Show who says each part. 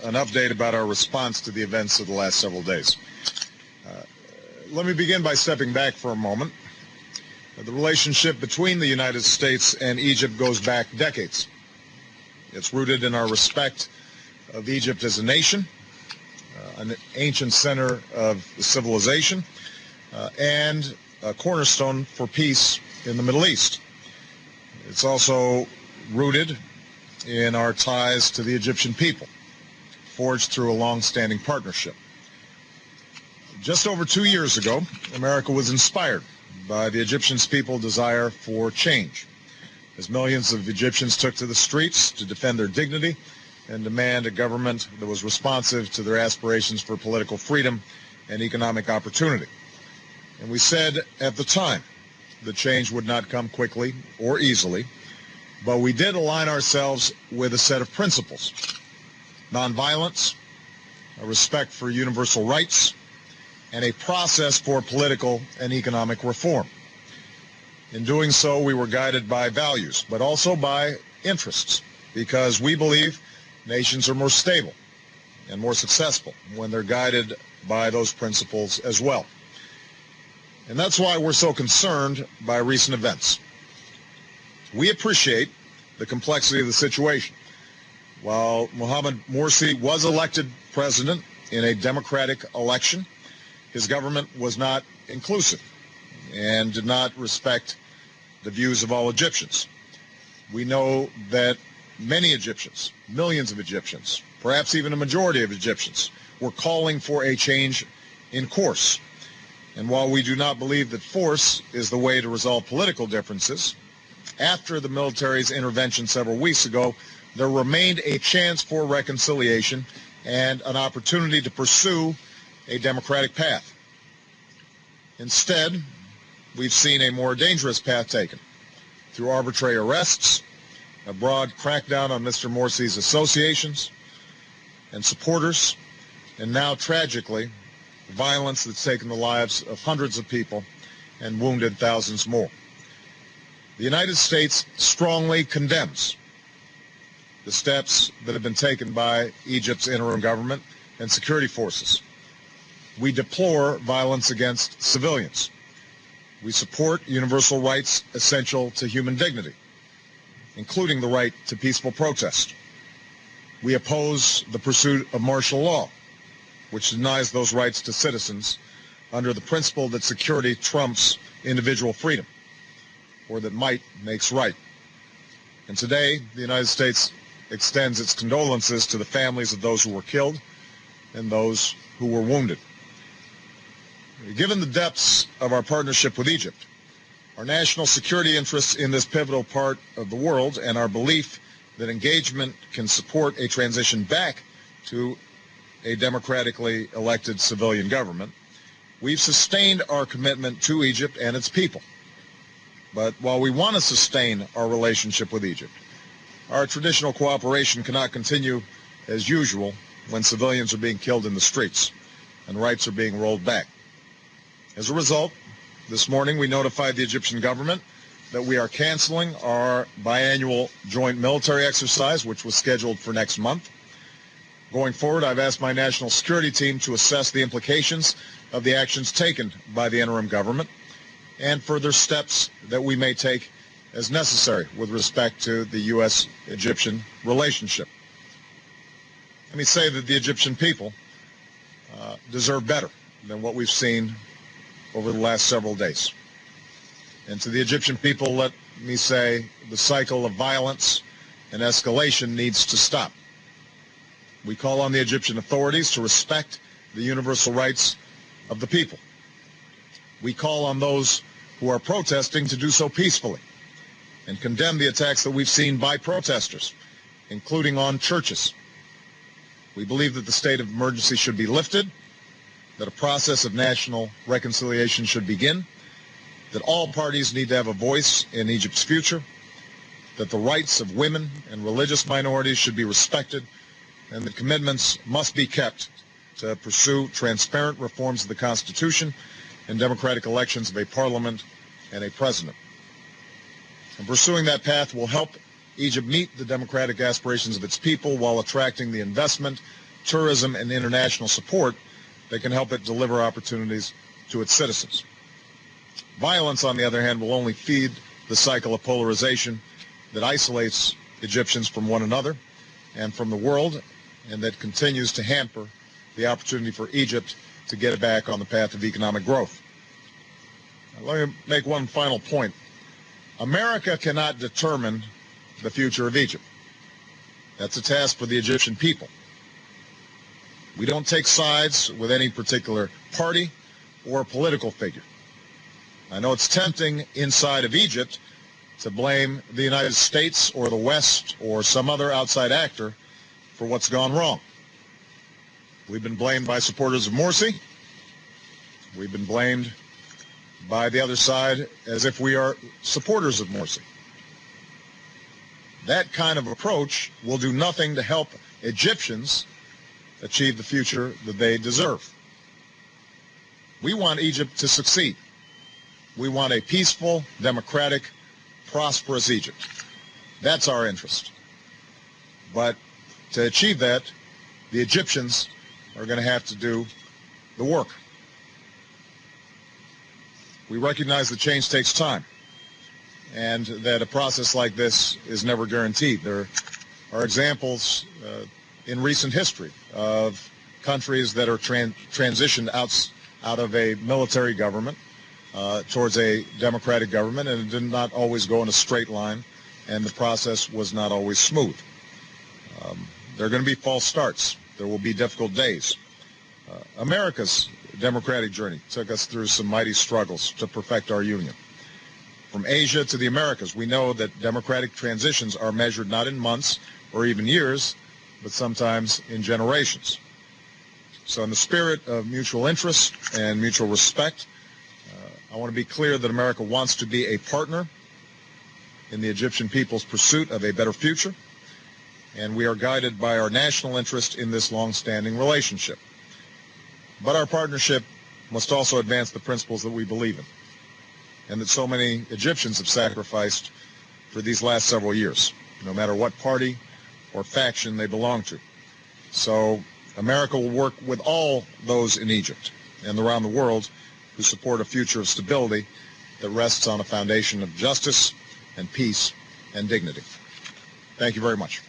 Speaker 1: an update about our response to the events of the last several days. Let me begin by stepping back for a moment. The relationship between the United States and Egypt goes back decades. It's rooted in our respect of Egypt as a nation, an ancient center of civilization, and a cornerstone for peace in the Middle East. It's also rooted in our ties to the Egyptian people, forged through a long-standing partnership. Just over 2 years ago, America was inspired by the Egyptian people's desire for change, as millions of Egyptians took to the streets to defend their dignity and demand a government that was responsive to their aspirations for political freedom and economic opportunity. And we said at the time that change would not come quickly or easily, but we did align ourselves with a set of principles: nonviolence, a respect for universal rights, and a process for political and economic reform. In doing so, we were guided by values, but also by interests, because we believe nations are more stable and more successful when they're guided by those principles as well. And that's why we're so concerned by recent events. We appreciate the complexity of the situation. While Mohamed Morsi was elected president in a democratic election, his government was not inclusive and did not respect the views of all Egyptians. We know that many Egyptians, millions of Egyptians, perhaps even a majority of Egyptians, were calling for a change in course. And while we do not believe that force is the way to resolve political differences, after the military's intervention several weeks ago, there remained a chance for reconciliation and an opportunity to pursue a democratic path. Instead, we've seen a more dangerous path taken through arbitrary arrests, a broad crackdown on Mr. Morsi's associations and supporters, and now, tragically, violence that's taken the lives of hundreds of people and wounded thousands more. The United States strongly condemns the steps that have been taken by Egypt's interim government and security forces. We deplore violence against civilians. We support universal rights essential to human dignity, including the right to peaceful protest. We oppose the pursuit of martial law, which denies those rights to citizens under the principle that security trumps individual freedom, or that might makes right. And today, the United States extends its condolences to the families of those who were killed and those who were wounded. Given the depths of our partnership with Egypt, our national security interests in this pivotal part of the world, and our belief that engagement can support a transition back to a democratically elected civilian government, we've sustained our commitment to Egypt and its people. But while we want to sustain our relationship with Egypt, our traditional cooperation cannot continue as usual when civilians are being killed in the streets and rights are being rolled back. As a result, this morning we notified the Egyptian government that we are canceling our biannual joint military exercise, which was scheduled for next month. Going forward, I've asked my national security team to assess the implications of the actions taken by the interim government and further steps that we may take as necessary with respect to the U.S.-Egyptian relationship. Let me say that the Egyptian people deserve better than what we've seen over the last several days. And to the Egyptian people, let me say the cycle of violence and escalation needs to stop. We call on the Egyptian authorities to respect the universal rights of the people. We call on those who are protesting to do so peacefully and condemn the attacks that we've seen by protesters, including on churches. We believe that the state of emergency should be lifted, that a process of national reconciliation should begin, that all parties need to have a voice in Egypt's future, that the rights of women and religious minorities should be respected, and that commitments must be kept to pursue transparent reforms of the Constitution and democratic elections of a parliament and a president. And pursuing that path will help Egypt meet the democratic aspirations of its people while attracting the investment tourism and international support that can help it deliver opportunities to its citizens. Violence, on the other hand, will only feed the cycle of polarization that isolates Egyptians from one another and from the world, and that continues to hamper the opportunity for Egypt to get it back on the path of economic growth. Now, let me make one final point. America cannot determine the future of Egypt. That's a task for the Egyptian people. We don't take sides with any particular party or political figure. I know it's tempting inside of Egypt to blame the United States or the West or some other outside actor for what's gone wrong. We've been blamed by supporters of Morsi. We've been blamed by the other side as if we are supporters of Morsi. That kind of approach will do nothing to help Egyptians achieve the future that they deserve. We want Egypt to succeed. We want a peaceful, democratic, prosperous Egypt. That's our interest. But to achieve that, the Egyptians are going to have to do the work. We recognize that change takes time, and that a process like this is never guaranteed. There are examples in recent history of countries that are transitioned out of a military government towards a democratic government, and it did not always go in a straight line, and the process was not always smooth. There are going to be false starts. There will be difficult days. America's democratic journey took us through some mighty struggles to perfect our union. From Asia to the Americas, we know that democratic transitions are measured not in months or even years, but sometimes in generations. So in the spirit of mutual interest and mutual respect, I want to be clear that America wants to be a partner in the Egyptian people's pursuit of a better future, and we are guided by our national interest in this long-standing relationship. But our partnership must also advance the principles that we believe in, and that so many Egyptians have sacrificed for these last several years, no matter what party or faction they belong to. So America will work with all those in Egypt and around the world who support a future of stability that rests on a foundation of justice and peace and dignity. Thank you very much.